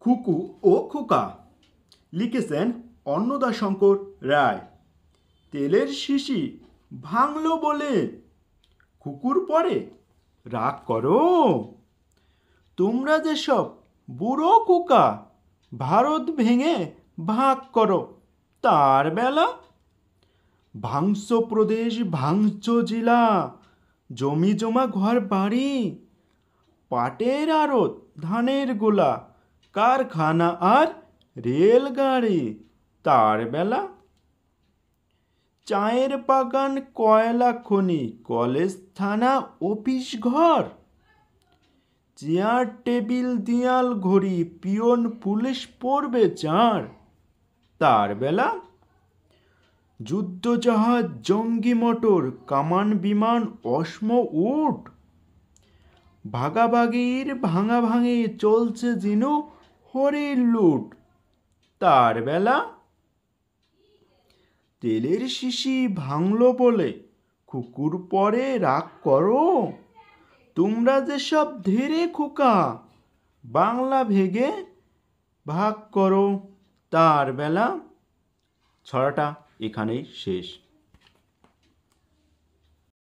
খুকু ও খোকা লিখেছেন অন্নদাশঙ্কর রায়। তেলের শিশি ভাঙলো বলে খুকুর পরে রাগ করো। তোমরা যেসব বুড়ো খোকা ভারত ভেঙে ভাগ করো তার বেলা। ভাঙছ প্রদেশ ভাঙছ জেলা, জমি জমা ঘর বাড়ি, পাটের আড়ত ধানের গোলা, কারখানা আর রেলগাড়ি তার বেলা। চায়ের বাগান কয়লা খনি কলেজ থানা অফিস ঘর, চেয়ার টেবিল দিয়াল ঘড়ি পিয়ন পুলিশ পড়বে চার তার বেলা। যুদ্ধজাহাজ জঙ্গি মোটর কামান বিমান অশ্ম উট, ভাগাভাগির ভাঙাভাঙি চলছে যেন হরির লুট তার বেলা। তেলের শিশি ভাঙলো বলে খুকুর পরে রাগ করো। তোমরা যেসব ধীরে খোকা বাংলা ভেগে ভাগ করো তার বেলা। ছড়াটা এখানেই শেষ।